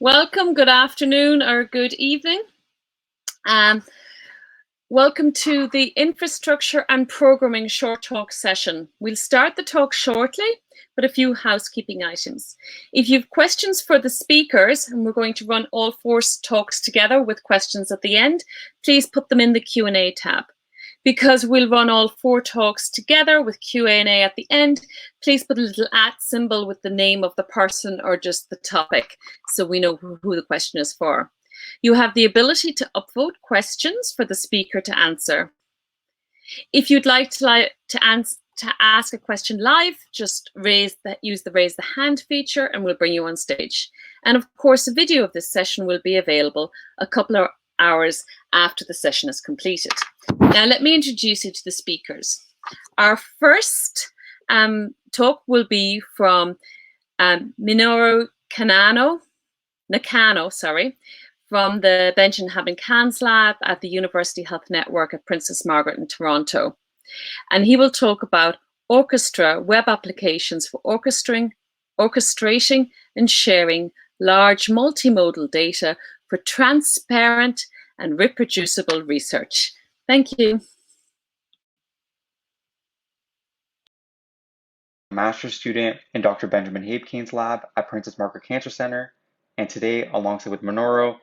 Welcome, good afternoon or good evening. Welcome to the Infrastructure and Programming Short Talk session. We'll start the talk shortly, but a few housekeeping items. If you have questions for the speakers, and we're going to run all four talks together with questions at the end, please put them in the Q&A tab. Because we'll run all four talks together with Q&A at the end, please put a little @ symbol with the name of the person or just the topic so we know who the question is for. You have the ability to upvote questions for the speaker to answer. If you'd like to ask a question live, just use the raise the hand feature and we'll bring you on stage. And of course, a video of this session will be available a couple of hours after the session is completed. Now, let me introduce you to the speakers. Our first talk will be from Minoru Nakano, from the Bench Inhabiting Cans Lab at the University Health Network at Princess Margaret in Toronto. And he will talk about ORCHESTRA web applications for orchestrating and sharing large multimodal data for transparent and reproducible research. Thank you. Master's student in Dr. Benjamin Habekane's lab at Princess Margaret Cancer Center. And today, alongside with Minoru,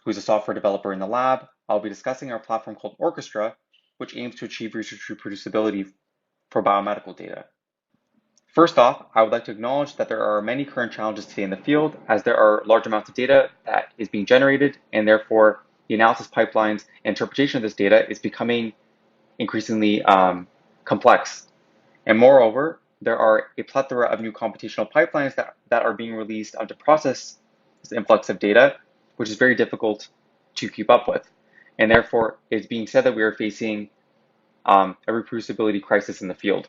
who's a software developer in the lab, I'll be discussing our platform called ORCHESTRA, which aims to achieve research reproducibility for biomedical data. First off, I would like to acknowledge that there are many current challenges today in the field, as there are large amounts of data that is being generated, and therefore the analysis pipelines and interpretation of this data is becoming increasingly complex. And moreover, there are a plethora of new computational pipelines that are being released to process this influx of data, which is very difficult to keep up with. And therefore, it's being said that we are facing a reproducibility crisis in the field.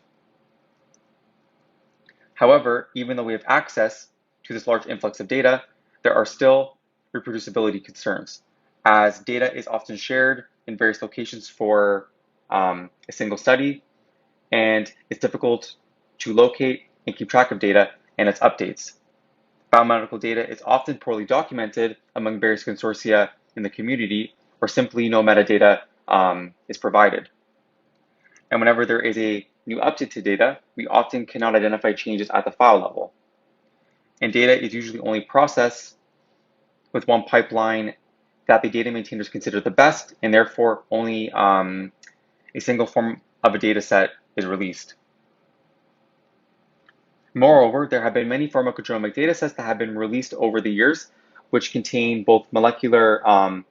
However, even though we have access to this large influx of data, there are still reproducibility concerns, as data is often shared in various locations for a single study, and it's difficult to locate and keep track of data and its updates. Biomedical data is often poorly documented among various consortia in the community, or simply no metadata is provided. And whenever there is a new update to data, we often cannot identify changes at the file level. And data is usually only processed with one pipeline that the data maintainers consider the best, and therefore only a single form of a data set is released. Moreover, there have been many pharmacogenomic datasets that have been released over the years, which contain both molecular and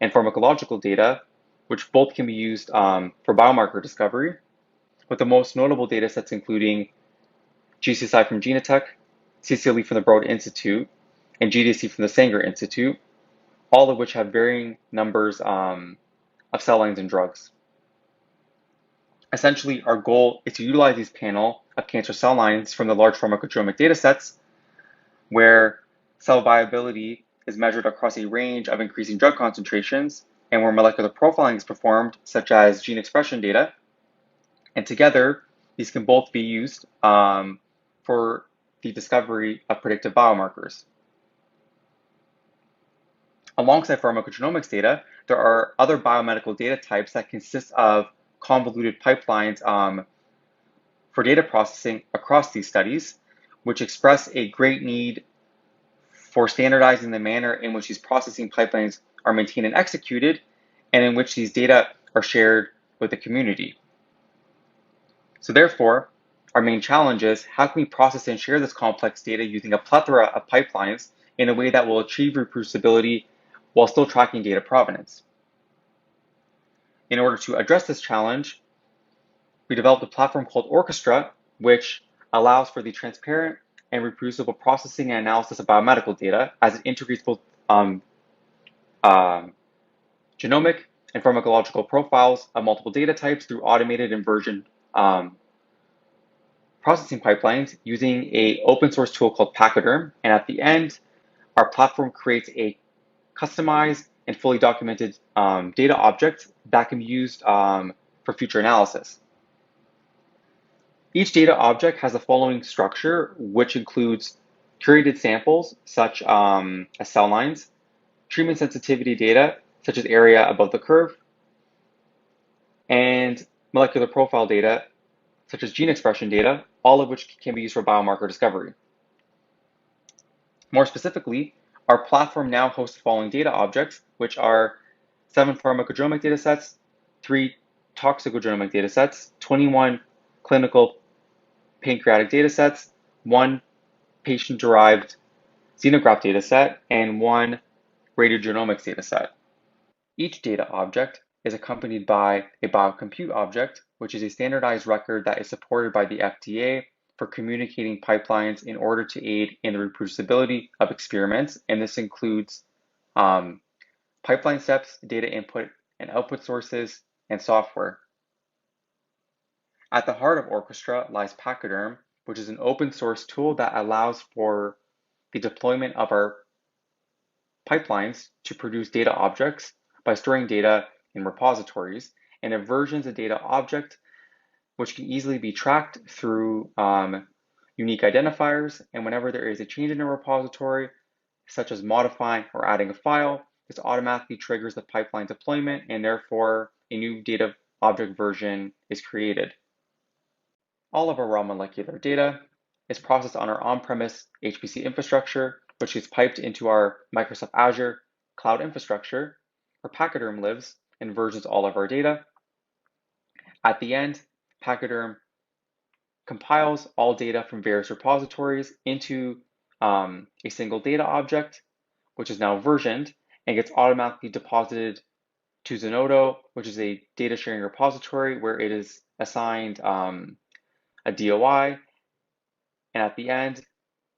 pharmacological data, which both can be used for biomarker discovery, with the most notable datasets including GCSI from Genetech, CCLE from the Broad Institute, and GDC from the Sanger Institute, all of which have varying numbers of cell lines and drugs. Essentially, our goal is to utilize these panel of cancer cell lines from the large pharmacogenomic datasets, where cell viability is measured across a range of increasing drug concentrations, and where molecular profiling is performed, such as gene expression data. And together, these can both be used for the discovery of predictive biomarkers. Alongside pharmacogenomics data, there are other biomedical data types that consist of convoluted pipelines for data processing across these studies, which express a great need for standardizing the manner in which these processing pipelines are maintained and executed, and in which these data are shared with the community. So therefore, our main challenge is how can we process and share this complex data using a plethora of pipelines in a way that will achieve reproducibility while still tracking data provenance. In order to address this challenge, we developed a platform called ORCHESTRA, which allows for the transparent and reproducible processing and analysis of biomedical data, as it integrates both genomic and pharmacological profiles of multiple data types through automated and versioned processing pipelines using an open source tool called Pachyderm. And at the end, our platform creates a customized and fully documented data object that can be used for future analysis. Each data object has the following structure, which includes curated samples such as cell lines, treatment sensitivity data such as area above the curve, and molecular profile data such as gene expression data, all of which can be used for biomarker discovery. More specifically, our platform now hosts the following data objects, which are 7 pharmacogenomic datasets, 3 toxicogenomic datasets, 21 clinical pancreatic datasets, 1 patient-derived xenograft dataset, and 1 radiogenomics dataset. Each data object is accompanied by a biocompute object, which is a standardized record that is supported by the FDA for communicating pipelines in order to aid in the reproducibility of experiments. And this includes pipeline steps, data input and output sources, and software. At the heart of ORCHESTRA lies Pachyderm, which is an open source tool that allows for the deployment of our pipelines to produce data objects by storing data in repositories, and it versions a data object which can easily be tracked through unique identifiers. And whenever there is a change in a repository, such as modifying or adding a file, this automatically triggers the pipeline deployment, and therefore a new data object version is created. All of our raw molecular data is processed on our on-premise HPC infrastructure, which is piped into our Microsoft Azure cloud infrastructure, where Pachyderm lives and versions all of our data. At the end, Pachyderm compiles all data from various repositories into a single data object, which is now versioned and gets automatically deposited to Zenodo, which is a data sharing repository where it is assigned a DOI, and at the end,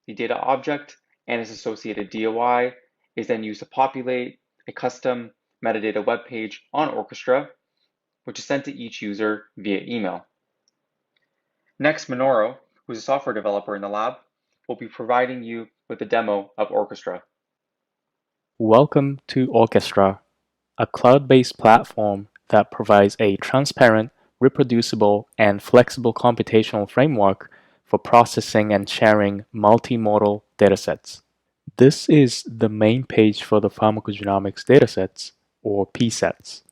the data object and its associated DOI is then used to populate a custom metadata web page on ORCHESTRA, which is sent to each user via email. Next, Minoru, who's a software developer in the lab, will be providing you with a demo of ORCHESTRA. Welcome to ORCHESTRA, a cloud-based platform that provides a transparent, reproducible, and flexible computational framework for processing and sharing multimodal datasets. This is the main page for the pharmacogenomics datasets, or PSETs.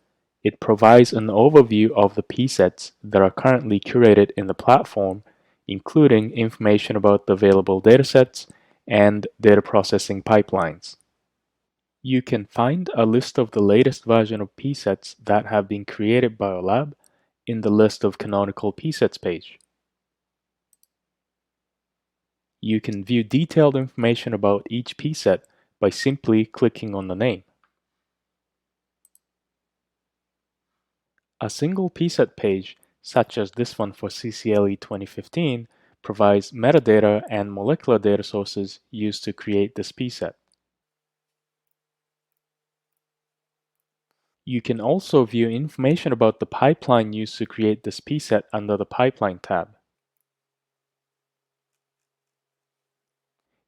It provides an overview of the PSETs that are currently curated in the platform, including information about the available datasets and data processing pipelines. You can find a list of the latest version of PSETs that have been created by our lab in the List of Canonical PSETs page. You can view detailed information about each PSET by simply clicking on the name. A single PSET page, such as this one for CCLE 2015, provides metadata and molecular data sources used to create this PSET. You can also view information about the pipeline used to create this PSET under the Pipeline tab.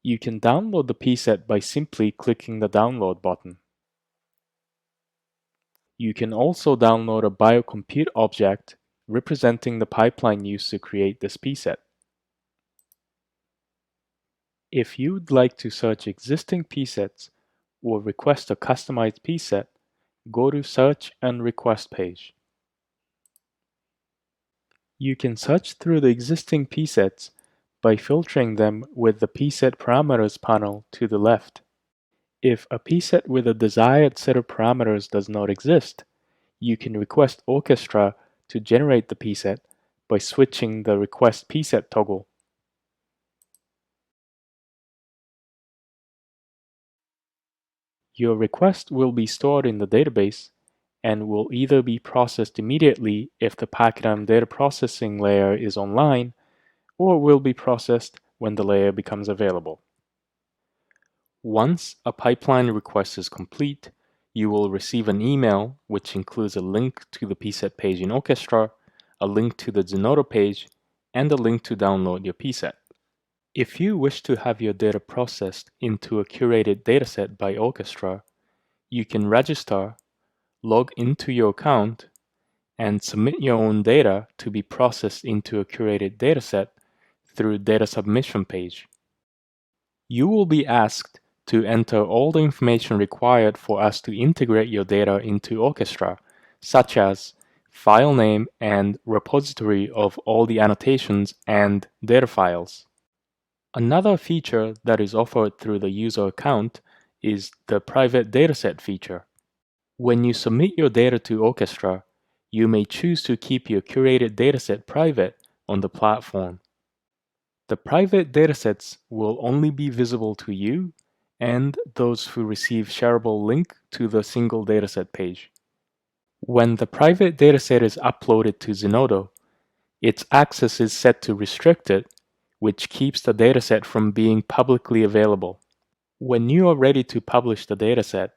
You can download the PSET by simply clicking the Download button. You can also download a biocompute object representing the pipeline used to create this PSET. If you'd like to search existing PSETs or request a customized PSET, go to Search and Request page. You can search through the existing PSETs by filtering them with the PSET Parameters panel to the left. If a PSET with a desired set of parameters does not exist, you can request ORCHESTRA to generate the PSET by switching the Request PSET toggle. Your request will be stored in the database and will either be processed immediately if the Pachyderm data processing layer is online, or will be processed when the layer becomes available. Once a pipeline request is complete, you will receive an email which includes a link to the PSET page in ORCHESTRA, a link to the Zenodo page, and a link to download your PSET. If you wish to have your data processed into a curated dataset by ORCHESTRA, you can register, log into your account, and submit your own data to be processed into a curated dataset through Data Submission page. You will be asked to enter all the information required for us to integrate your data into Orchestra, such as file name and repository of all the annotations and data files. Another feature that is offered through the user account is the private dataset feature. When you submit your data to Orchestra, you may choose to keep your curated dataset private on the platform. The private datasets will only be visible to you and those who receive shareable link to the single dataset page. When the private dataset is uploaded to Zenodo, its access is set to restricted, which keeps the dataset from being publicly available. When you are ready to publish the dataset,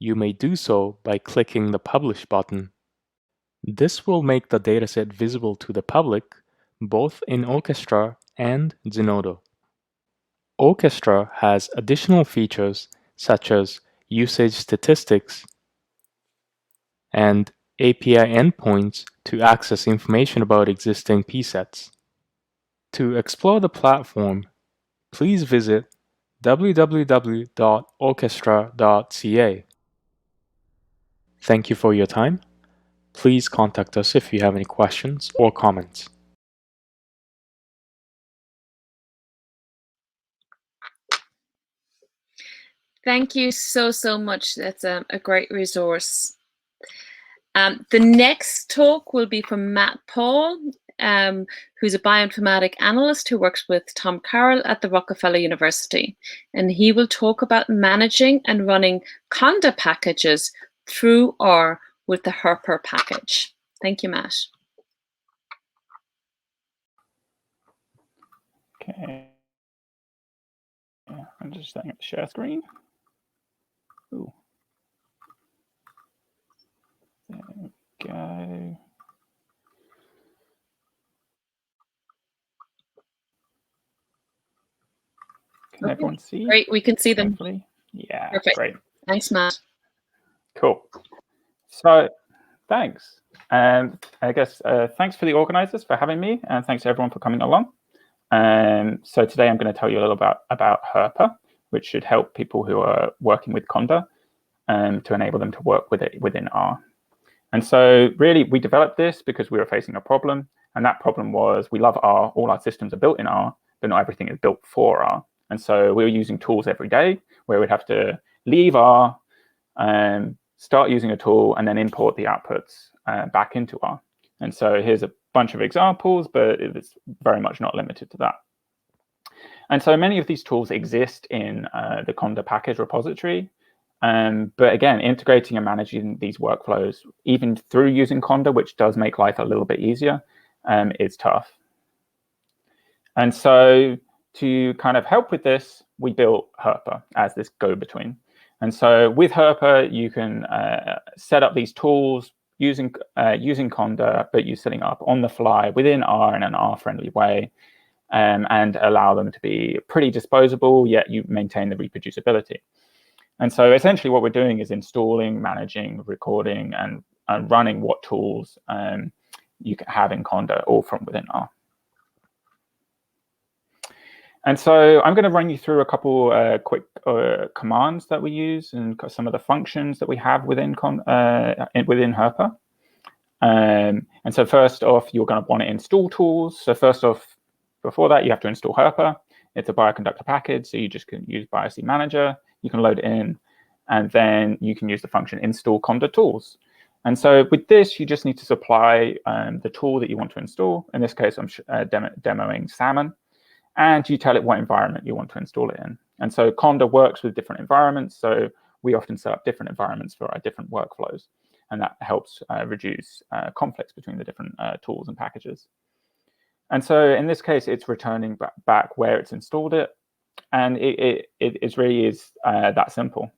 you may do so by clicking the Publish button. This will make the dataset visible to the public, both in Orchestra and Zenodo. Orchestra has additional features such as usage statistics and API endpoints to access information about existing psets. To explore the platform, please visit www.orchestra.ca. Thank you for your time. Please contact us if you have any questions or comments. Thank you so much. That's a great resource. The next talk will be from Matt Paul, who's a bioinformatic analyst who works with Tom Carroll at the Rockefeller University. And he will talk about managing and running Conda packages through or with the Herper package. Thank you, Matt. Okay. I'm just setting up the share screen. Ooh. There we go. Can everyone see? Great, we can see them. Hopefully. Yeah, perfect. Great. Thanks, Matt. Cool. So, thanks. And I guess thanks for the organizers for having me, and thanks to everyone for coming along. So today I'm going to tell you a little about Herper, which should help people who are working with Conda to enable them to work with it within R. And so really we developed this because we were facing a problem, and that problem was we love R, all our systems are built in R, but not everything is built for R. And so we were using tools every day where we'd have to leave R, start using a tool, and then import the outputs back into R. And so here's a bunch of examples, but it's very much not limited to that. And so many of these tools exist in the Conda package repository. But again, integrating and managing these workflows, even through using Conda, which does make life a little bit easier, is tough. And so to kind of help with this, we built Herper as this go-between. And so with Herper, you can set up these tools using Conda, but you're setting up on the fly within R in an R-friendly way, and allow them to be pretty disposable, yet you maintain the reproducibility. And so essentially what we're doing is installing, managing, recording, and running what tools you can have in Conda, all from within R. And so I'm going to run you through a couple quick commands that we use and some of the functions that we have within Herper. And so first off, you're going to want to install tools. So first off, before that, you have to install Herper. It's a bioconductor package, so you just can use BioC Manager. You can load it in, and then you can use the function install Conda tools. And so with this, you just need to supply the tool that you want to install. In this case, I'm demoing Salmon. And you tell it what environment you want to install it in. And so Conda works with different environments. So we often set up different environments for our different workflows. And that helps reduce conflicts between the different tools and packages. And so in this case, it's returning back where it's installed it. And it really is that simple.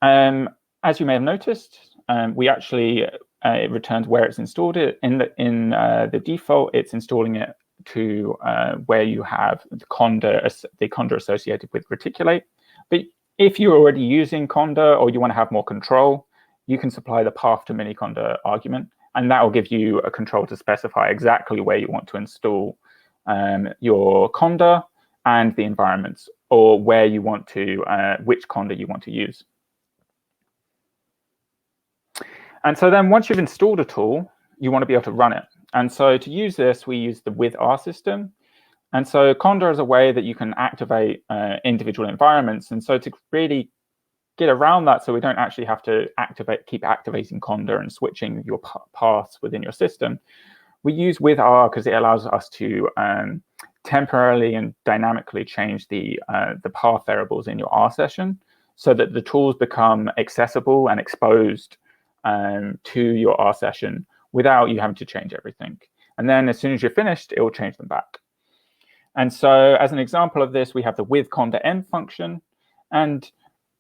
As you may have noticed, we actually, it returns where it's installed it. In the default, it's installing it to where you have the Conda associated with Reticulate. But if you're already using Conda or you want to have more control, you can supply the path to mini-Conda argument, and that will give you a control to specify exactly where you want to install your Conda and the environments, or where you want to, which Conda you want to use. And so then once you've installed a tool, you want to be able to run it. And so to use this, we use the with R system. And so Conda is a way that you can activate individual environments. And so to really get around that, so we don't actually have to keep activating Conda and switching your paths within your system, we use with R because it allows us to temporarily and dynamically change the path variables in your R session so that the tools become accessible and exposed to your R session without you having to change everything. And then as soon as you're finished, it will change them back. And so as an example of this, we have the with Conda env function. And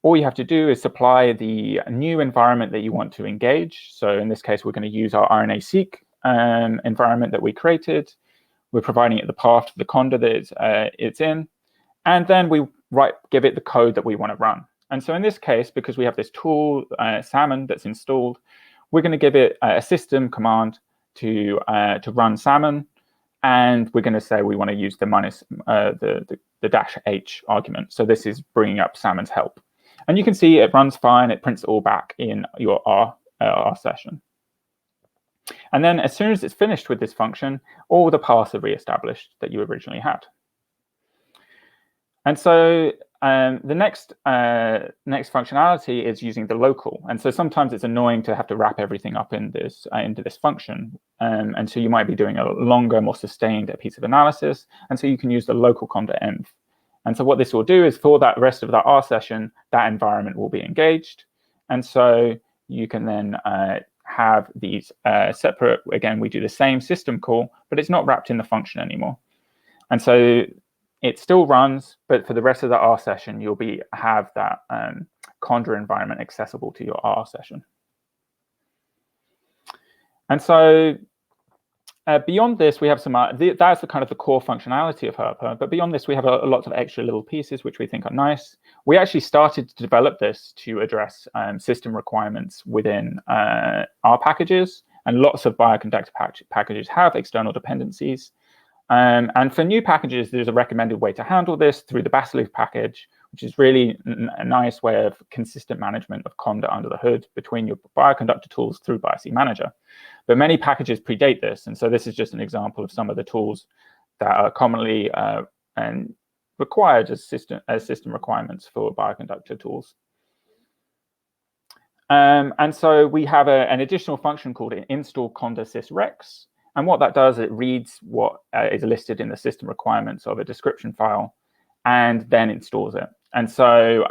all you have to do is supply the new environment that you want to engage. So in this case, we're going to use our RNA-seq environment that we created. We're providing it the path to the Conda that it's in. And then we give it the code that we want to run. And so in this case, because we have this tool, Salmon, that's installed, we're going to give it a system command to run Salmon. And we're going to say we want to use the -h argument. So this is bringing up Salmon's help. And you can see it runs fine. It prints it all back in your R session. And then as soon as it's finished with this function, all the paths are reestablished that you originally had. And so the next functionality is using the local. And so sometimes it's annoying to have to wrap everything up in this into this function. And so you might be doing a longer, more sustained piece of analysis. And so you can use the local Conda env. And so what this will do is for that rest of that R session, that environment will be engaged. And so you can then have these separate, again, we do the same system call, but it's not wrapped in the function anymore. And so it still runs, but for the rest of the R session, you'll have that Conda environment accessible to your R session. And so beyond this, we have some, that's the kind of the core functionality of Herper. But beyond this, we have a lot of extra little pieces which we think are nice. We actually started to develop this to address system requirements within R packages. And lots of bioconductor packages have external dependencies. And for new packages, there's a recommended way to handle this through the Basilisk package, which is really a nice way of consistent management of Conda under the hood between your bioconductor tools through BioC Manager. But many packages predate this. And so this is just an example of some of the tools that are commonly and required as system requirements for bioconductor tools. And so we have an additional function called install Conda sysrex. And what that does, it reads what is listed in the system requirements of a description file and then installs it. And so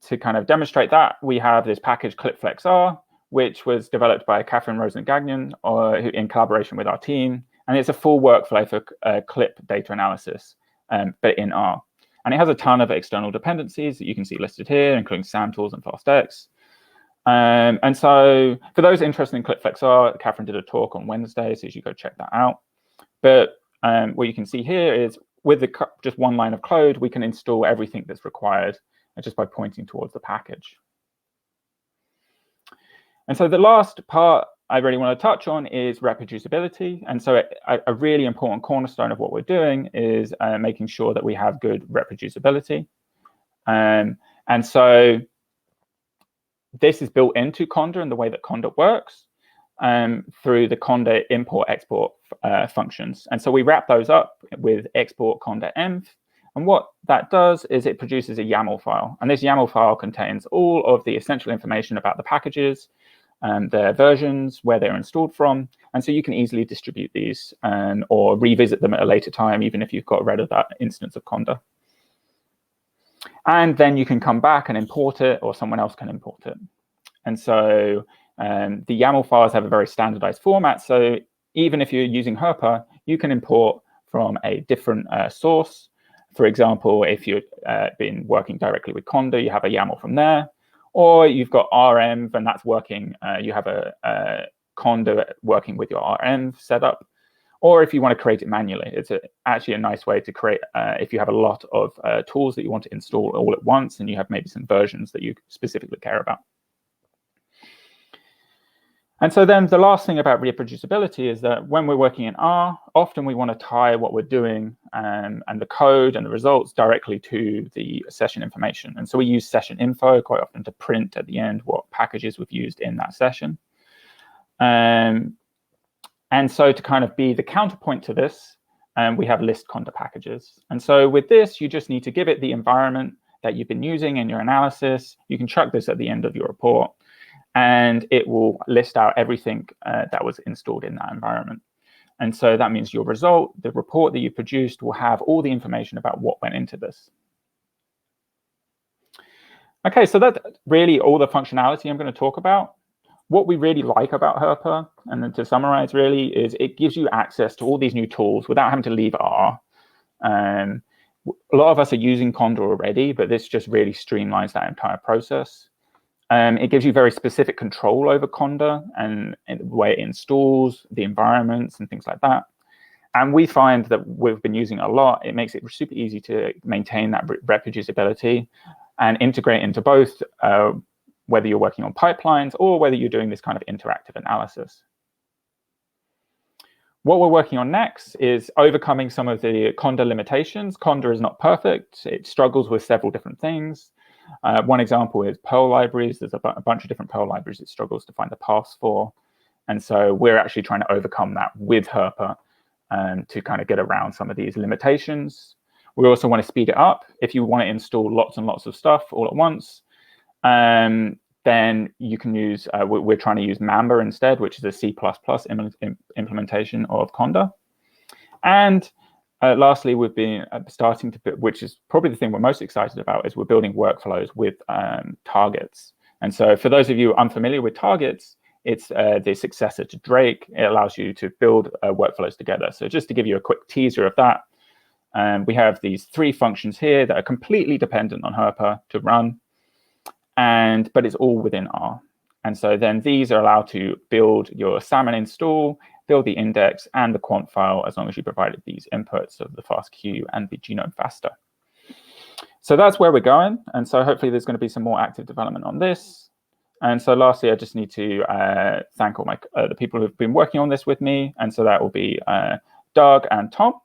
to kind of demonstrate that, we have this package clipflexr, which was developed by Catherine Rosen-Gagnon in collaboration with our team. And it's a full workflow for clip data analysis, but in R. And it has a ton of external dependencies that you can see listed here, including SAMTools and FastX. And so for those interested in clipflexr, Catherine did a talk on Wednesday, so you should go check that out. But what you can see here is with just one line of code, we can install everything that's required just by pointing towards the package. And so the last part I really want to touch on is reproducibility. And so a really important cornerstone of what we're doing is making sure that we have good reproducibility. And so this is built into Conda and the way that Conda works through the Conda import-export functions. And so we wrap those up with export Conda env. And what that does is it produces a YAML file. And this YAML file contains all of the essential information about the packages, their versions, where they're installed from. And so you can easily distribute these or revisit them at a later time, even if you've got rid of that instance of Conda. And then you can come back and import it, or someone else can import it. And so the YAML files have a very standardized format. So even if you're using Herper, you can import from a different source. For example, if you've been working directly with Conda, you have a YAML from there. Or you've got RENV, and that's working. You have a Conda working with your RENV setup. Or if you want to create it manually, it's actually a nice way to create if you have a lot of tools that you want to install all at once, and you have maybe some versions that you specifically care about. And so then the last thing about reproducibility is that when we're working in R, often we want to tie what we're doing and the code and the results directly to the session information. And so we use session info quite often to print at the end what packages we've used in that session. And so to kind of be the counterpoint to this, we have list Conda packages. And so with this, you just need to give it the environment that you've been using in your analysis. You can chuck this at the end of your report, and it will list out everything that was installed in that environment. And so that means your result, the report that you produced, will have all the information about what went into this. Okay, so that's really all the functionality I'm going to talk about. What we really like about Herper, and then to summarize really, is it gives you access to all these new tools without having to leave R. A lot of us are using Conda already, but this just really streamlines that entire process. It gives you very specific control over Conda and the way it installs, the environments, and things like that. And we find that we've been using it a lot. It makes it super easy to maintain that reproducibility and integrate into both, whether you're working on pipelines or whether you're doing this kind of interactive analysis. What we're working on next is overcoming some of the Conda limitations. Conda is not perfect. It struggles with several different things. One example is Perl libraries. There's a bunch of different Perl libraries it struggles to find the paths for. And so we're actually trying to overcome that with Herper to kind of get around some of these limitations. We also want to speed it up. If you want to install lots and lots of stuff all at once, then you can use, we're trying to use Mamba instead, which is a C++ implementation of Conda. And lastly, we've been starting to, which is probably the thing we're most excited about, is we're building workflows with targets. And so for those of you unfamiliar with targets, it's the successor to Drake. It allows you to build workflows together. So just to give you a quick teaser of that, we have these 3 functions here that are completely dependent on Herper to run, but it's all within R. And so then these are allowed to build your salmon install, build the index and the quant file, as long as you provided these inputs of the FASTQ and the genome FASTA. So that's where we're going. And so hopefully there's going to be some more active development on this. And so lastly, I just need to thank all my the people who've been working on this with me. And so that will be Doug and Tom.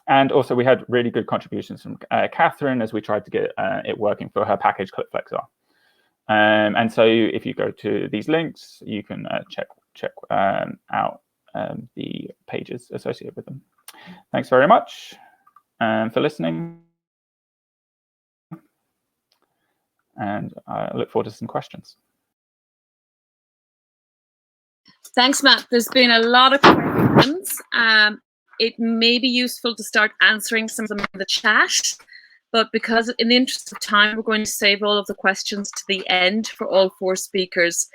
And also we had really good contributions from Catherine as we tried to get it working for her package ClipFlexR. And so if you go to these links, you can check out the pages associated with them. Thanks very much for listening. And I look forward to some questions. Thanks, Matt. There's been a lot of questions. It may be useful to start answering some of them in the chat, but because in the interest of time, we're going to save all of the questions to the end for all 4 speakers.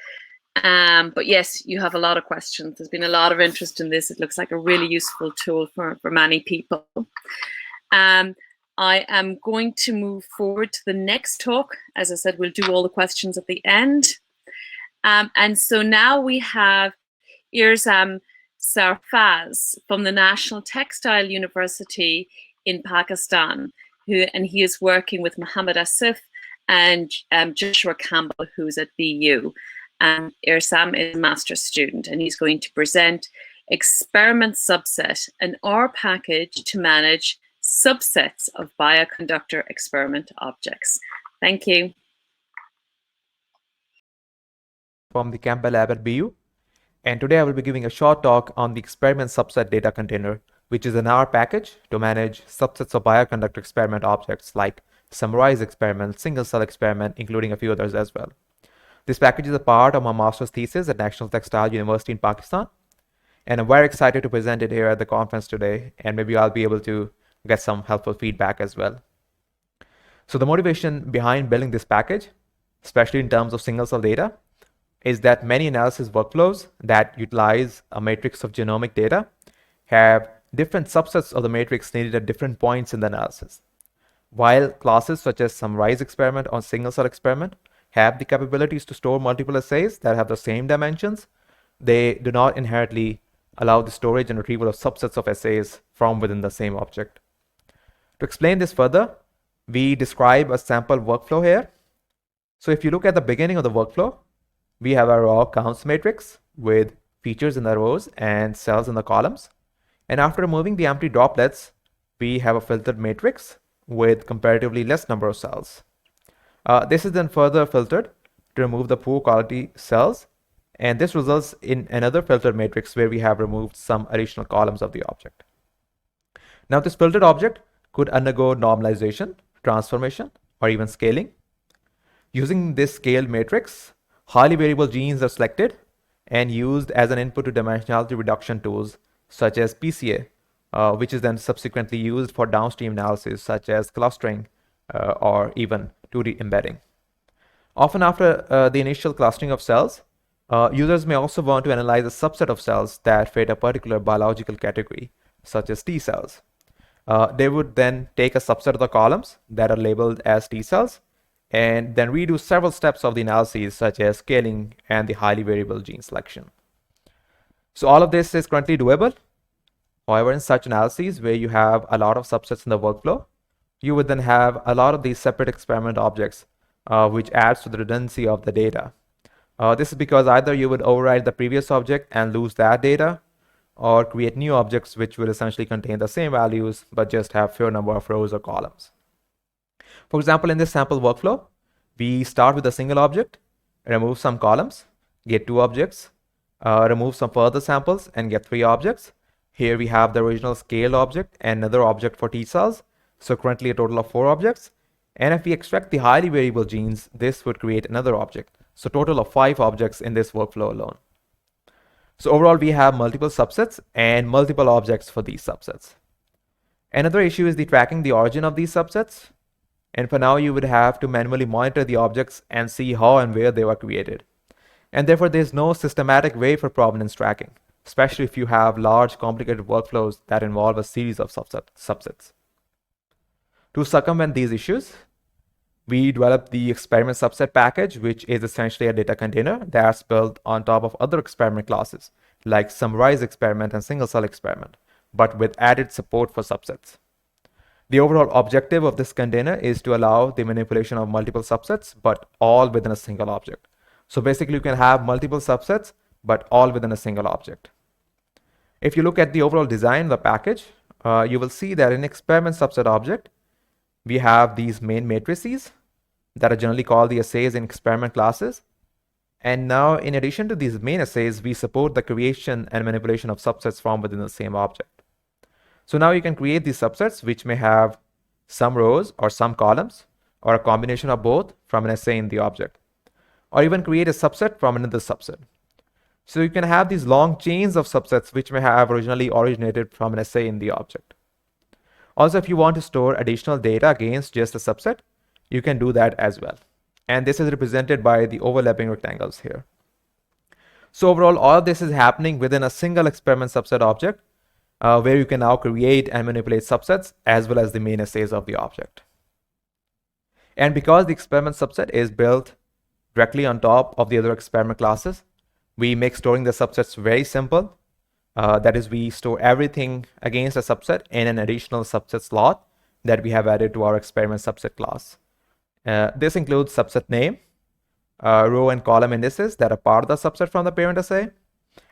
But yes, you have a lot of questions. There's been a lot of interest in this. It looks like a really useful tool for many people. I am going to move forward to the next talk. As I said, we'll do all the questions at the end. And so now we have Irzam Sarfaz from the National Textile University in Pakistan, and he is working with Muhammad Asif and Joshua Campbell, who's at BU. Irzam is a master's student, and he's going to present Experiment Subset, an R package to manage subsets of bioconductor experiment objects. Thank you. From the Campbell Lab at BU, and today I will be giving a short talk on the experiment subset data container, which is an R package to manage subsets of bioconductor experiment objects like summarized experiment, single cell experiment, including a few others as well. This package is a part of my master's thesis at National Textile University in Pakistan, and I'm very excited to present it here at the conference today, and maybe I'll be able to get some helpful feedback as well. So the motivation behind building this package, especially in terms of single cell data, is that many analysis workflows that utilize a matrix of genomic data have different subsets of the matrix needed at different points in the analysis. While classes such as summarized experiment or single cell experiment have the capabilities to store multiple assays that have the same dimensions, they do not inherently allow the storage and retrieval of subsets of assays from within the same object. To explain this further, we describe a sample workflow here. So if you look at the beginning of the workflow, We have a raw counts matrix with features in the rows and cells in the columns. And after removing the empty droplets, we have a filtered matrix with comparatively less number of cells. This is then further filtered to remove the poor quality cells, and this results in another filtered matrix where we have removed some additional columns of the object. Now this filtered object could undergo normalization, transformation, or even scaling. Using this scaled matrix, highly variable genes are selected and used as an input to dimensionality reduction tools such as PCA, which is then subsequently used for downstream analysis such as clustering or even 2D embedding. Often after the initial clustering of cells, users may also want to analyze a subset of cells that fit a particular biological category, such as T cells. They would then take a subset of the columns that are labeled as T cells and then redo several steps of the analyses such as scaling and the highly variable gene selection. So all of this is currently doable. However, in such analyses where you have a lot of subsets in the workflow, you would then have a lot of these separate experiment objects, which adds to the redundancy of the data. This is because either you would override the previous object and lose that data, or create new objects which will essentially contain the same values but just have fewer number of rows or columns. For example, in this sample workflow, we start with a single object, remove some columns, get 2 objects, remove some further samples and get 3 objects. Here we have the original scaled object and another object for T cells, so currently a total of 4 objects. And if we extract the highly variable genes, this would create another object, so total of 5 objects in this workflow alone. So overall, we have multiple subsets and multiple objects for these subsets. Another issue is the tracking the origin of these subsets. And for now, you would have to manually monitor the objects and see how and where they were created. And therefore, there's no systematic way for provenance tracking, especially if you have large, complicated workflows that involve a series of subsets. To circumvent these issues, we developed the experiment subset package, which is essentially a data container that's built on top of other experiment classes, like summarize experiment and single cell experiment, but with added support for subsets. The overall objective of this container is to allow the manipulation of multiple subsets, but all within a single object. So basically, you can have multiple subsets, but all within a single object. If you look at the overall design of the package, you will see that in experiment subset object, we have these main matrices that are generally called the assays in experiment classes. And now, in addition to these main assays, we support the creation and manipulation of subsets from within the same object. So now you can create these subsets, which may have some rows or some columns, or a combination of both from an assay in the object, or even create a subset from another subset. So you can have these long chains of subsets which may have originally originated from an assay in the object. Also, if you want to store additional data against just a subset, you can do that as well. And this is represented by the overlapping rectangles here. So overall, all of this is happening within a single experiment subset object, where you can now create and manipulate subsets as well as the main assays of the object. And because the experiment subset is built directly on top of the other experiment classes, we make storing the subsets very simple. That is, we store everything against a subset in an additional subset slot that we have added to our experiment subset class. This includes subset name, row and column indices that are part of the subset from the parent assay,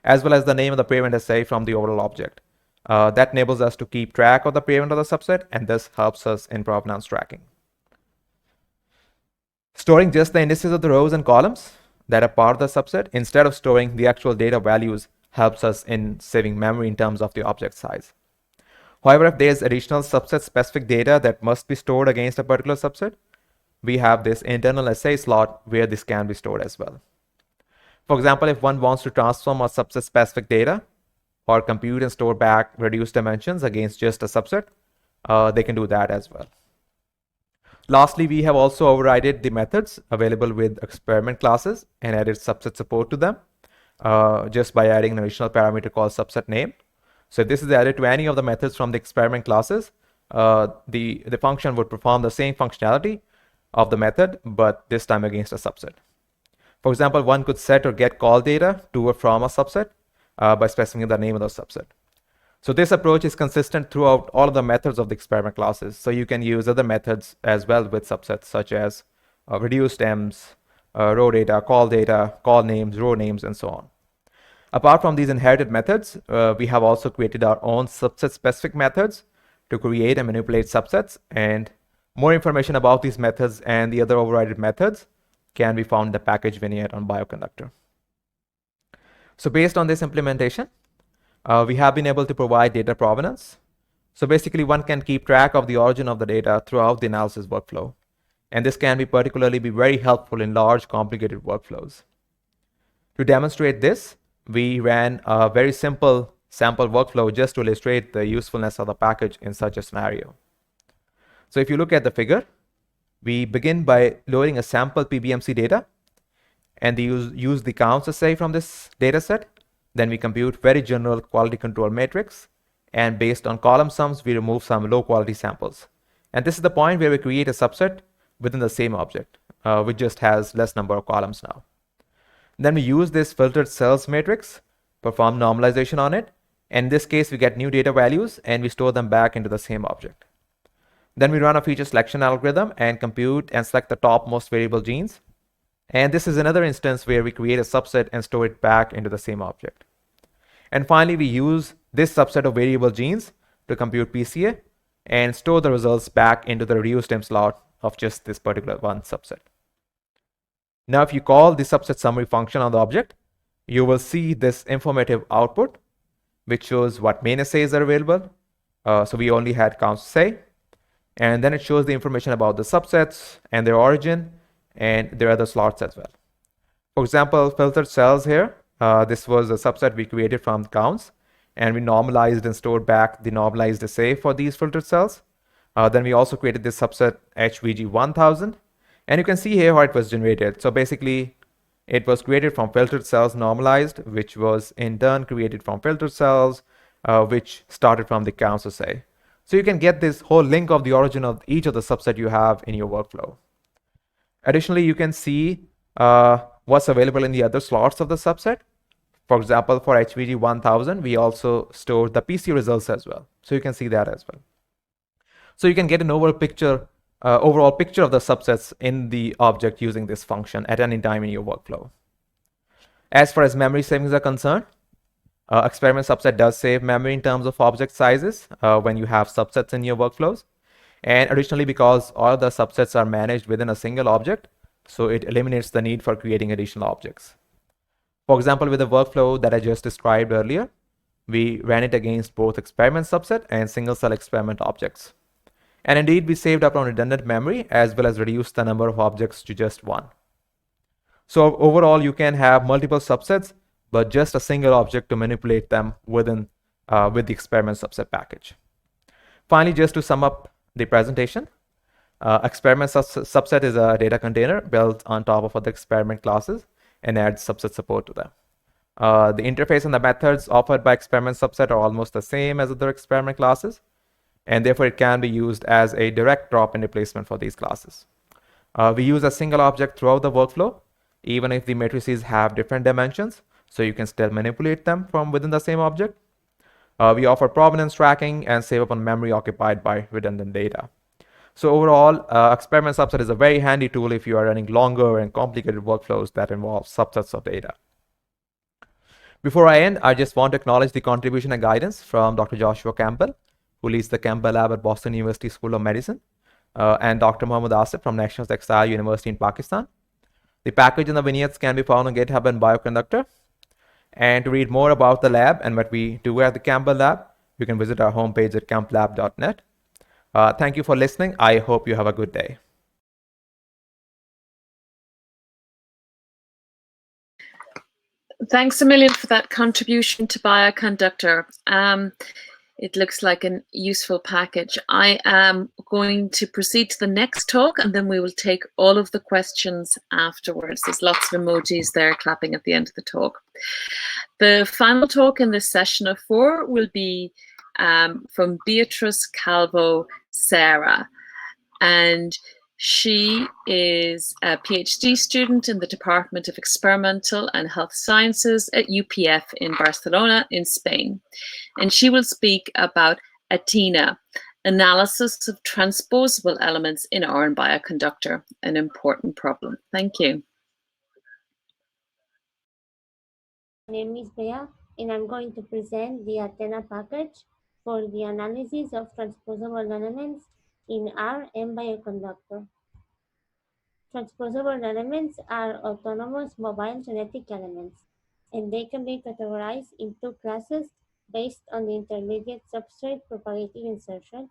as well as the name of the parent assay from the overall object. That enables us to keep track of the parent of the subset, and this helps us in provenance tracking. Storing just the indices of the rows and columns that are part of the subset instead of storing the actual data values helps us in saving memory in terms of the object size. However, if there's additional subset specific data that must be stored against a particular subset, we have this internal assay slot where this can be stored as well. For example, if one wants to transform a subset specific data or compute and store back reduced dimensions against just a subset, they can do that as well. Lastly, we have also overridden the methods available with experiment classes and added subset support to them, just by adding an additional parameter called subset name. So if this is added to any of the methods from the experiment classes, the function would perform the same functionality of the method, but this time against a subset. For example, one could set or get call data to or from a subset by specifying the name of the subset. So this approach is consistent throughout all of the methods of the experiment classes. So you can use other methods as well with subsets, such as reduced ems, row data, call names, row names, and so on. Apart from these inherited methods, we have also created our own subset-specific methods to create and manipulate subsets, and more information about these methods and the other overridden methods can be found in the package vignette on Bioconductor. So based on this implementation, we have been able to provide data provenance. So basically, one can keep track of the origin of the data throughout the analysis workflow. And this can be particularly very helpful in large, complicated workflows. To demonstrate this, we ran a very simple sample workflow just to illustrate the usefulness of the package in such a scenario. So if you look at the figure, we begin by loading a sample PBMC data and use the counts assay from this data set. Then we compute very general quality control matrix, and based on column sums, we remove some low quality samples. And this is the point where we create a subset within the same object, which just has less number of columns now. Then we use this filtered cells matrix, perform normalization on it, and in this case we get new data values and we store them back into the same object. Then we run a feature selection algorithm and compute and select the topmost variable genes. And this is another instance where we create a subset and store it back into the same object. And finally, we use this subset of variable genes to compute PCA and store the results back into the reduced dim slot of just this particular one subset. Now, if you call the subset summary function on the object, you will see this informative output, which shows what main assays are available. So we only had counts assay. And then it shows the information about the subsets and their origin and their other slots as well. For example, filtered cells here, this was a subset we created from counts, and we normalized and stored back the normalized assay for these filtered cells. Then we also created this subset HVG1000, and you can see here how it was generated. So basically, it was created from filtered cells normalized, which was in turn created from filtered cells, which started from the counts assay. So you can get this whole link of the origin of each of the subset you have in your workflow. Additionally, you can see what's available in the other slots of the subset. For example, for HVG1000, we also stored the PC results as well. So you can see that as well. So you can get an overall picture of the subsets in the object using this function at any time in your workflow. As far as memory savings are concerned, experiment subset does save memory in terms of object sizes when you have subsets in your workflows. And additionally, because all the subsets are managed within a single object, so it eliminates the need for creating additional objects. For example, with the workflow that I just described earlier, we ran it against both experiment subset and single cell experiment objects. And indeed, we saved up on redundant memory as well as reduced the number of objects to just one. So overall, you can have multiple subsets, but just a single object to manipulate them with the experiment subset package. Finally, just to sum up the presentation, experiment subset is a data container built on top of other experiment classes and adds subset support to them. The interface and the methods offered by experiment subset are almost the same as other experiment classes, and therefore it can be used as a direct drop-in replacement for these classes. We use a single object throughout the workflow, even if the matrices have different dimensions, so you can still manipulate them from within the same object. We offer provenance tracking and save up on memory occupied by redundant data. So overall, experiment subset is a very handy tool if you are running longer and complicated workflows that involve subsets of data. Before I end, I just want to acknowledge the contribution and guidance from Dr. Joshua Campbell, who leads the Campbell Lab at Boston University School of Medicine, and Dr. Mohammad Asif from National Textile University in Pakistan. The package and the vignettes can be found on GitHub and Bioconductor. And to read more about the lab and what we do at the Campbell Lab, you can visit our homepage at camplab.net. Thank you for listening. I hope you have a good day. Thanks a million for that contribution to Bioconductor. It looks like a useful package. I am going to proceed to the next talk, and then we will take all of the questions afterwards. There's lots of emojis there clapping at the end of the talk. The final talk in this session of 4 will be from Beatrice Calvo Serra, and she is a PhD student in the Department of Experimental and Health Sciences at UPF in Barcelona in Spain. And she will speak about ATENA, analysis of transposable elements in iron bioconductor, an important problem. Thank you. name is Bea, and I'm going to present the Athena package for the analysis of transposable elements in R and bioconductor. Transposable elements are autonomous mobile genetic elements, and they can be categorized in two classes based on the intermediate substrate propagating insertions.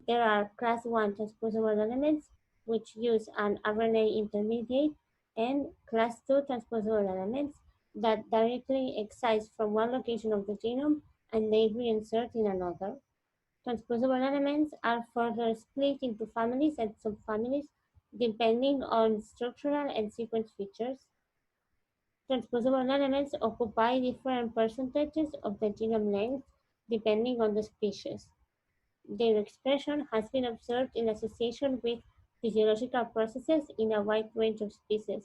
There are class 1 transposable elements, which use an RNA intermediate, and class 2 transposable elements that directly excise from one location of the genome and they reinsert in another. Transposable elements are further split into families and subfamilies depending on structural and sequence features. Transposable elements occupy different percentages of the genome length depending on the species. Their expression has been observed in association with physiological processes in a wide range of species.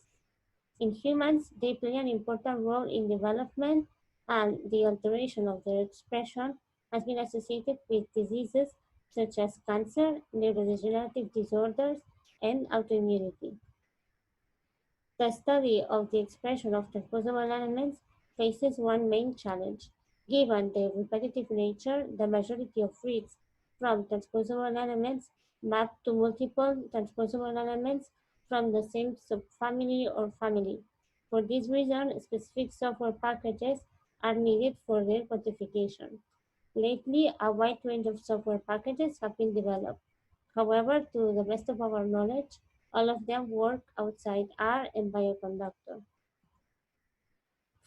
In humans, they play an important role in development, and the alteration of their expression has been associated with diseases such as cancer, neurodegenerative disorders, and autoimmunity. The study of the expression of transposable elements faces one main challenge. Given their repetitive nature, the majority of reads from transposable elements map to multiple transposable elements from the same subfamily or family. For this reason, specific software packages are needed for their quantification. Lately, a wide range of software packages have been developed. However, to the best of our knowledge, all of them work outside R and bioconductor.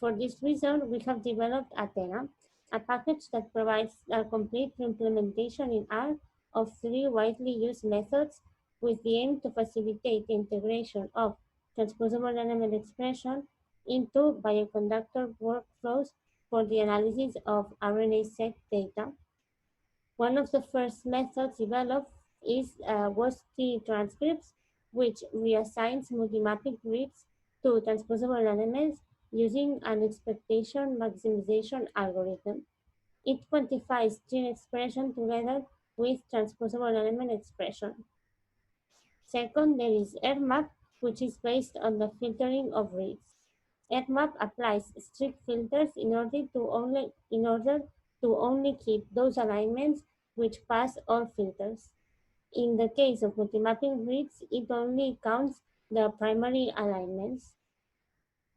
For this reason, we have developed Athena, a package that provides a complete implementation in R of three widely used methods with the aim to facilitate the integration of transposable element expression into bioconductor workflows for the analysis of RNA-seq data. One of the first methods developed was T transcripts, which reassigns multimapping reads to transposable elements using an expectation maximization algorithm. It quantifies gene expression together with transposable element expression. Second, there is RMAP, which is based on the filtering of reads. RMAP applies strict filters in order to only keep those alignments which pass all filters. In the case of multimapping reads, it only counts the primary alignments.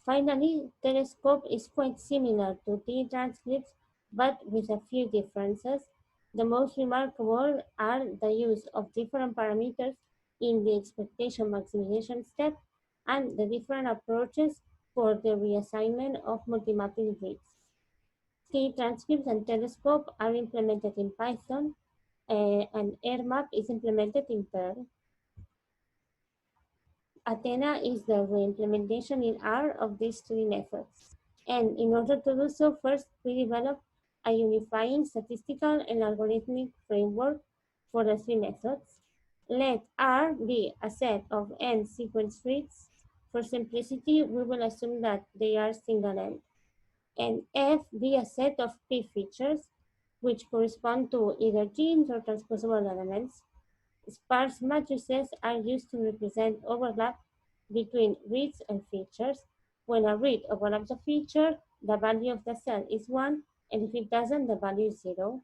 Finally, Telescope is quite similar to T-transcripts, but with a few differences. The most remarkable are the use of different parameters in the expectation maximization step and the different approaches for the reassignment of multimapping reads. T-transcripts and Telescope are implemented in Python, and RMAP is implemented in Perl. Athena is the reimplementation in R of these three methods. And in order to do so, first we developed a unifying statistical and algorithmic framework for the three methods. Let R be a set of n sequence reads. For simplicity, we will assume that they are single-end. And F be a set of P features, which correspond to either genes or transposable elements. Sparse matrices are used to represent overlap between reads and features. When a read overlaps a feature, the value of the cell is 1, and if it doesn't, the value is 0.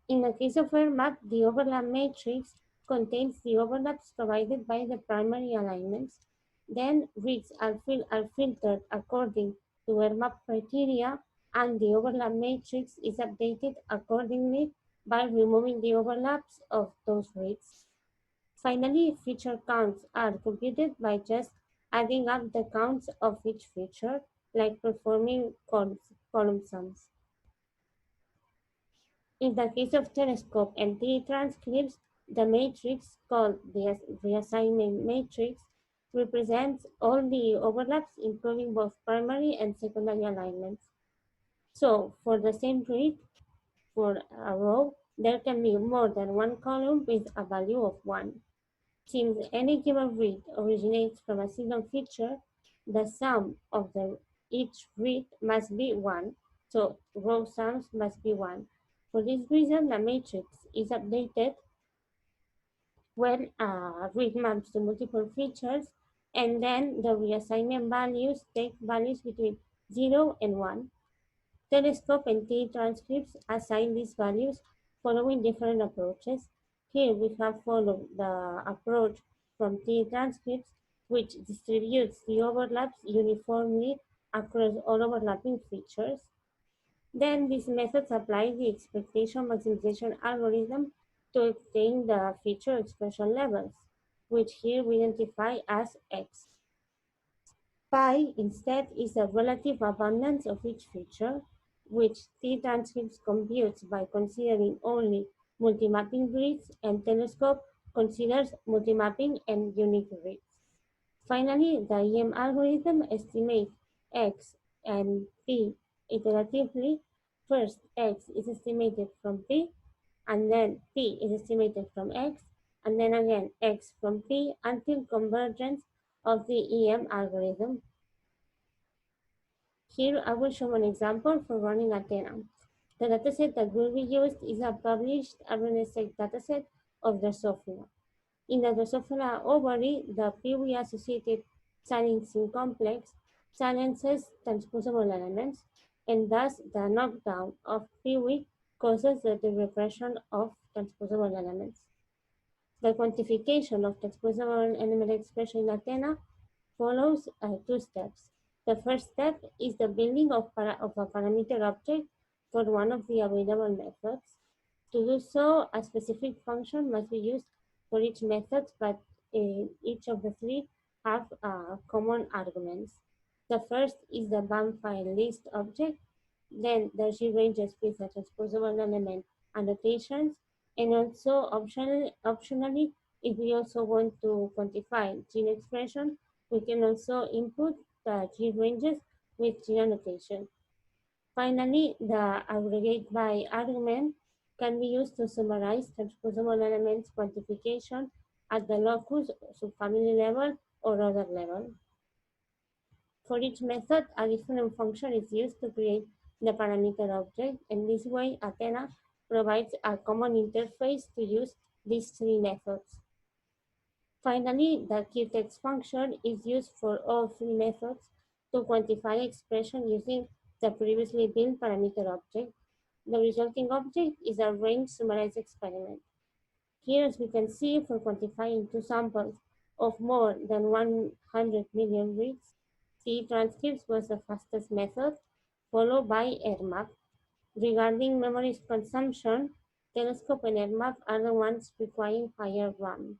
In the case of RMAP, the overlap matrix contains the overlaps provided by the primary alignments. Then reads are filtered according to RMAP criteria, and the overlap matrix is updated accordingly by removing the overlaps of those reads. Finally, feature counts are computed by just adding up the counts of each feature, like performing column sums. In the case of Telescope and T-transcripts, the matrix called the reassignment matrix represents all the overlaps, including both primary and secondary alignments. So, for the same read, for a row, there can be more than one column with a value of 1. Since any given read originates from a single feature, the sum of each read must be 1, so row sums must be 1. For this reason, the matrix is updated when a read maps to multiple features, and then the reassignment values take values between 0, and 1. Telescope and T transcripts assign these values following different approaches. Here we have followed the approach from T transcripts, which distributes the overlaps uniformly across all overlapping features. Then these methods apply the expectation maximization algorithm to obtain the feature expression levels, which here we identify as X. Pi instead is the relative abundance of each feature, which T-transcripts computes by considering only multimapping grids, and Telescope considers multimapping and unique grids. Finally, the EM algorithm estimates X and P iteratively. First, X is estimated from P, and then P is estimated from X, and then again X from P until convergence of the EM algorithm. Here I will show an example for running Athena. The dataset that will be used is a published RNA-seq dataset of Drosophila. In the Drosophila ovary, the PW-associated silencing complex silences transposable elements, and thus the knockdown of PW causes the repression of transposable elements. The quantification of transposable element expression in Athena follows two steps. The first step is the building of a parameter object for one of the available methods. To do so, a specific function must be used for each method, but each of the three have common arguments. The first is the BAM file list object, then the G ranges with the transposable element annotations, and also optionally, if we also want to quantify gene expression, we can also input the G ranges with gene annotation. Finally, the aggregate by argument can be used to summarize transposable elements quantification at the locus, subfamily level, or other level. For each method, a different function is used to create the parameter object, and this way Athena provides a common interface to use these three methods. Finally, the QText function is used for all three methods to quantify expression using the previously built parameter object. The resulting object is a range summarized experiment. Here, as we can see, for quantifying two samples of more than 100 million reads, T transcripts was the fastest method, followed by ERMAP. Regarding memory consumption, Telescope and ERMAP are the ones requiring higher RAM.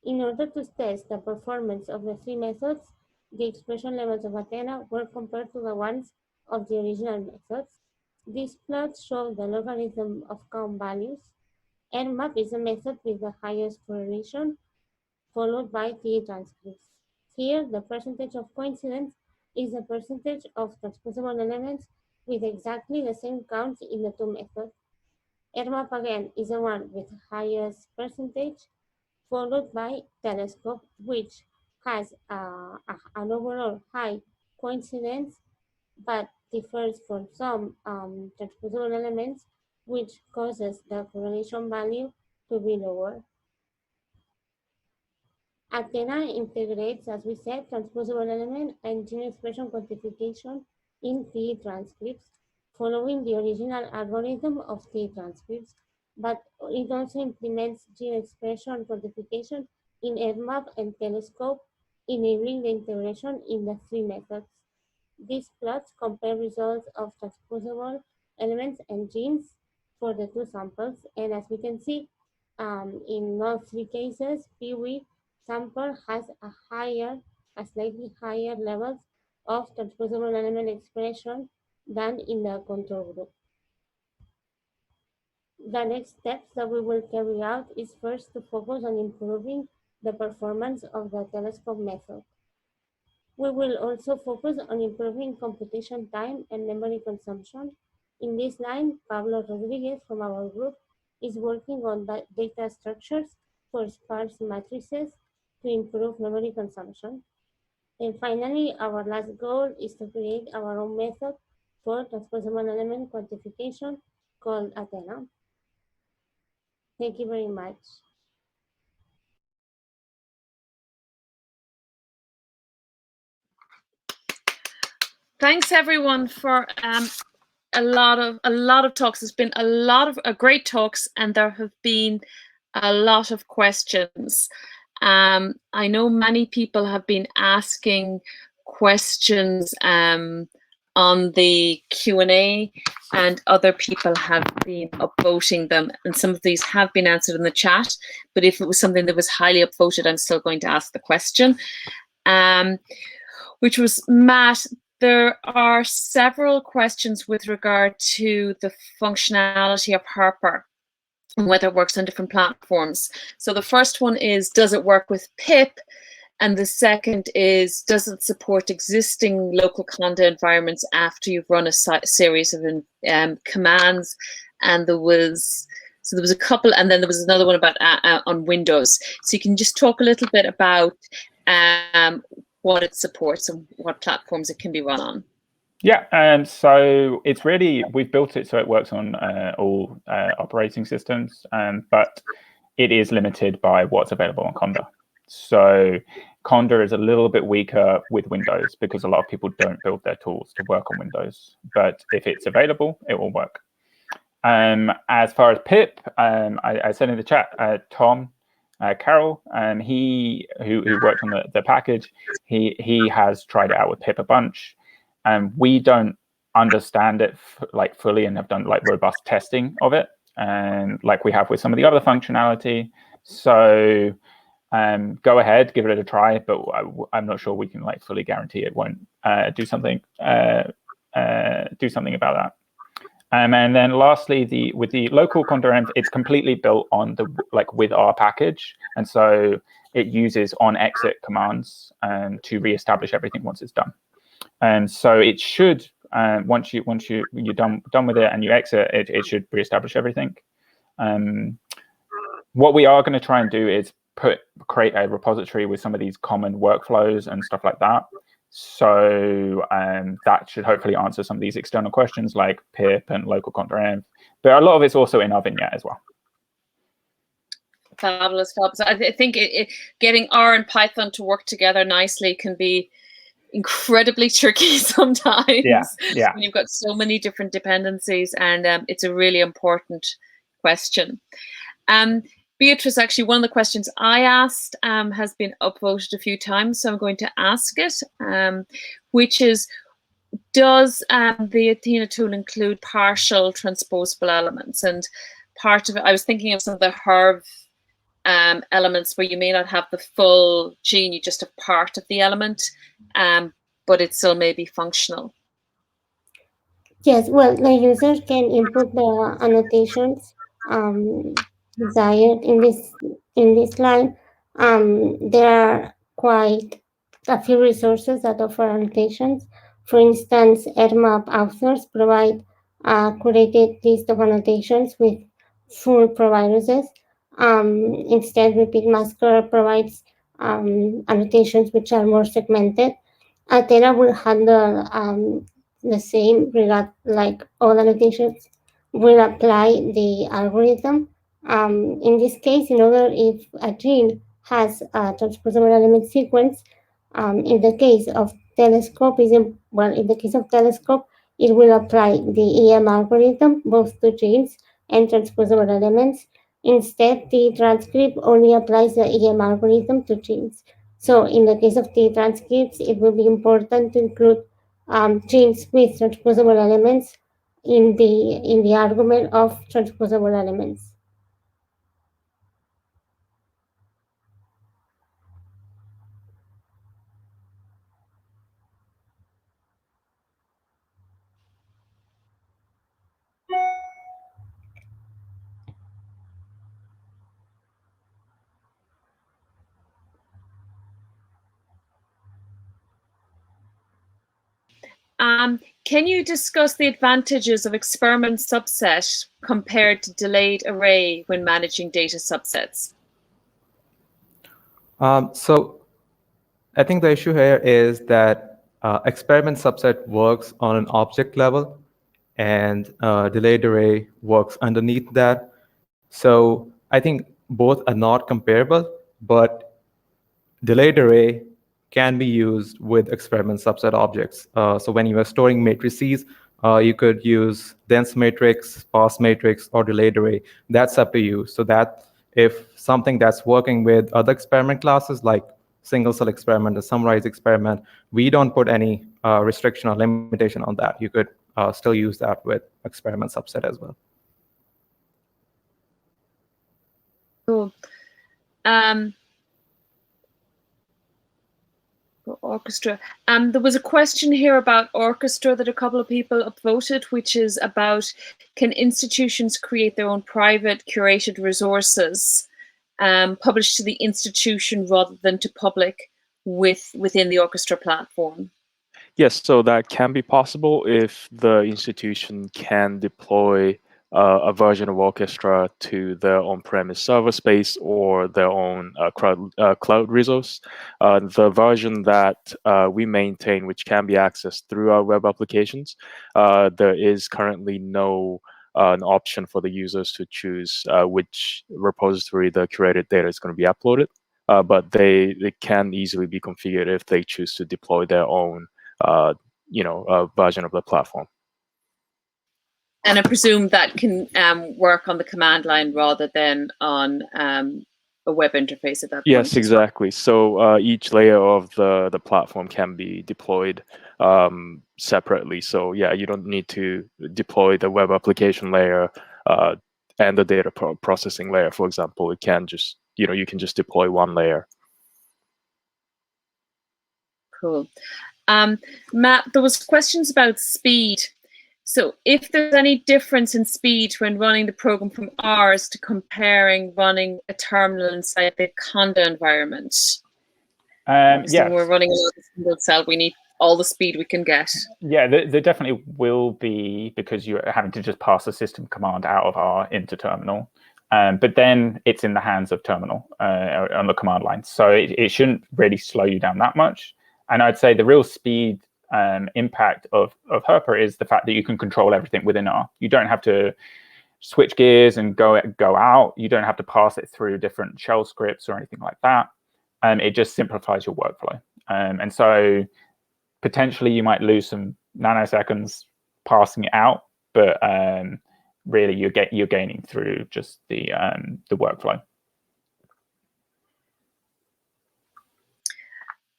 In order to test the performance of the three methods, the expression levels of Athena were compared to the ones of the original methods. These plots show the logarithm of count values. ERMAP is a method with the highest correlation, followed by T transcripts. Here, the percentage of coincidence is the percentage of transposable elements with exactly the same counts in the two methods. ERMAP again is the one with the highest percentage, followed by Telescope, which has an overall high coincidence, but differs from some transposable elements, which causes the correlation value to be lower. Athena integrates, as we said, transposable element and gene expression quantification in T transcripts, following the original algorithm of T transcripts, but it also implements gene expression quantification in ERMAP and Telescope, enabling the integration in the three methods. These plots compare results of transposable elements and genes for the two samples, and as we can see, in all three cases, PW sample has a slightly higher levels of transposable element expression than in the control group. The next steps that we will carry out is first to focus on improving the performance of the Telescope method. We will also focus on improving computation time and memory consumption. In this line, Pablo Rodriguez from our group is working on the data structures for sparse matrices to improve memory consumption. And finally, our last goal is to create our own method for transposable element quantification called Athena. Thank you very much. Thanks everyone for a lot of talks. There's been a lot of great talks, and there have been a lot of questions. I know many people have been asking questions on the Q&A, and other people have been upvoting them, and some of these have been answered in the chat, but if it was something that was highly upvoted, I'm still going to ask the question. Which was, Matt, there are several questions with regard to the functionality of Herper and whether it works on different platforms. So the first one is, does it work with pip? And the second is, does it support existing local Conda environments after you've run a series of commands? And there was a couple, and then there was another one about on Windows. So you can just talk a little bit about what it supports and what platforms it can be run on. Yeah, so it's really, we've built it so it works on all operating systems, but it is limited by what's available on Conda. So Conda is a little bit weaker with Windows because a lot of people don't build their tools to work on Windows. But if it's available, it will work. As far as pip, I said in the chat, Tom Carroll, who worked on the package, he has tried it out with pip a bunch. We don't understand it fully and have done robust testing of it, like we have with some of the other functionality. So go ahead, give it a try, but I'm not sure we can fully guarantee it won't do something about that. And then lastly, with the local Conda env, it's completely built on the with our package, and so it uses on exit commands to reestablish everything once it's done. And so it should once you're done with it and you exit, it should reestablish everything. What we are going to try and do is create a repository with some of these common workflows and stuff like that. So that should hopefully answer some of these external questions like pip and local Conda env. But a lot of it's also in our vignette as well. Fabulous, fabulous. I think getting R and Python to work together nicely can be incredibly tricky sometimes. Yeah. When you've got so many different dependencies, and it's a really important question. Beatrice, actually, one of the questions I asked has been upvoted a few times, so I'm going to ask it, which is, does the Athena tool include partial transposable elements? And part of it, I was thinking of some of the Herv elements where you may not have the full gene, you just have part of the element, but it still may be functional. Yes, well, the user can input the annotations desired in this line. There are quite a few resources that offer annotations. For instance, EdMap authors provide a curated list of annotations with full proviruses. Instead, Repeat Masker provides annotations which are more segmented. Athena will handle the same regard, like all annotations will apply the algorithm. In this case, in order if a gene has a transposable element sequence, in the case of telescope, in the case of telescope, it will apply the EM algorithm both to genes and transposable elements. Instead, the transcript only applies the EM algorithm to genes. So in the case of the transcripts, it will be important to include genes with transposable elements in the argument of transposable elements. Can you discuss the advantages of experiment subset compared to delayed array when managing data subsets? So I think the issue here is that experiment subset works on an object level, and delayed array works underneath that. So I think both are not comparable, but delayed array can be used with experiment subset objects. So when you are storing matrices, you could use dense matrix, sparse matrix, or delayed array. That's up to you. So that if something that's working with other experiment classes like single cell experiment or summarize experiment, we don't put any restriction or limitation on that. You could still use that with experiment subset as well. Cool. Orchestra. There was a question here about Orchestra that a couple of people upvoted, which is about, can institutions create their own private curated resources published to the institution rather than to public within the Orchestra platform? Yes, so that can be possible if the institution can deploy a version of Orchestra to their on-premise server space or their own cloud resource. The version that we maintain, which can be accessed through our web applications, there is currently no an option for the users to choose which repository the curated data is going to be uploaded, but they can easily be configured if they choose to deploy their own version of the platform. And I presume that can work on the command line rather than on a web interface at that point. Yes, exactly. So each layer of the platform can be deployed separately. So yeah, you don't need to deploy the web application layer and the data processing layer, for example. It can just, you can just deploy one layer. Cool. Matt, there was questions about speed. So if there's any difference in speed when running the program from ours to comparing running a terminal inside the Conda environment. Yes. When we're running a single cell, we need all the speed we can get. Yeah, there definitely will be, because you're having to just pass a system command out of R into terminal. But then it's in the hands of terminal on the command line. So it shouldn't really slow you down that much. And I'd say the real speed impact of Herper is the fact that you can control everything within R. You don't have to switch gears and go out. You don't have to pass it through different shell scripts or anything like that. It just simplifies your workflow. And so potentially you might lose some nanoseconds passing it out, but really you're gaining through just the workflow.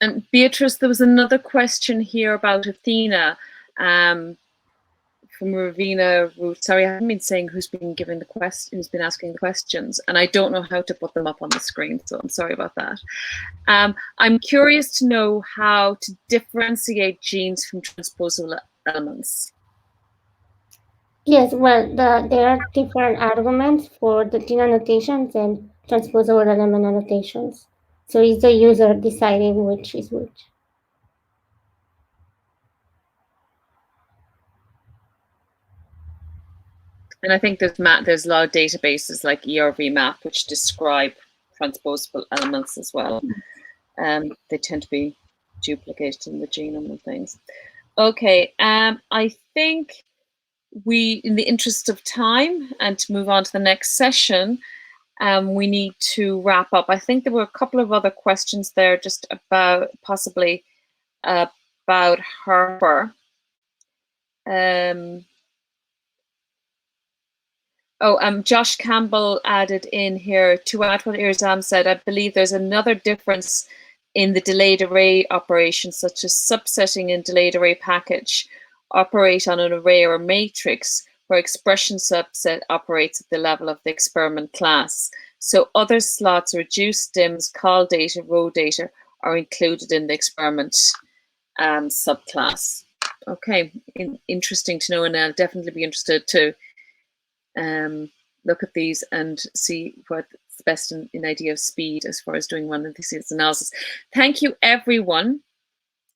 And Beatrice, there was another question here about Athena from Ravina. Sorry, I haven't been saying who's been giving the question, who's been asking the questions, and I don't know how to put them up on the screen, so I'm sorry about that. I'm curious to know how to differentiate genes from transposable elements. Yes, well, there are different arguments for the gene annotations and transposable element annotations. So it's the user deciding which is which. And I think there's a lot of databases like ERVMap which describe transposable elements as well. They tend to be duplicated in the genome and things. Okay, I think in the interest of time and to move on to the next session, we need to wrap up. I think there were a couple of other questions there just about possibly about Herper. Josh Campbell added in here to add what Irzam said. I believe there's another difference in the delayed array operations, such as subsetting in delayed array package operate on an array or matrix, where expression subset operates at the level of the experiment class. So other slots, reduced dims, call data, row data are included in the experiment subclass. Okay, interesting to know, and I'll definitely be interested to look at these and see what's best in idea of speed as far as doing one of these analysis. Thank you, everyone,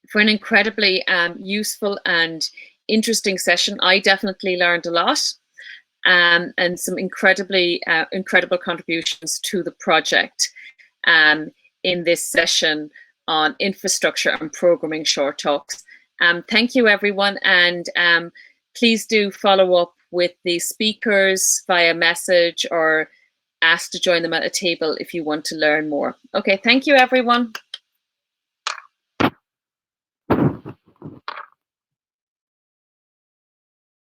for an incredibly useful and interesting session. I definitely learned a lot and some incredible contributions to the project in this session on infrastructure and programming short talks. Thank you, everyone, and please do follow up with the speakers via message or ask to join them at a table if you want to learn more. Okay, thank you, everyone.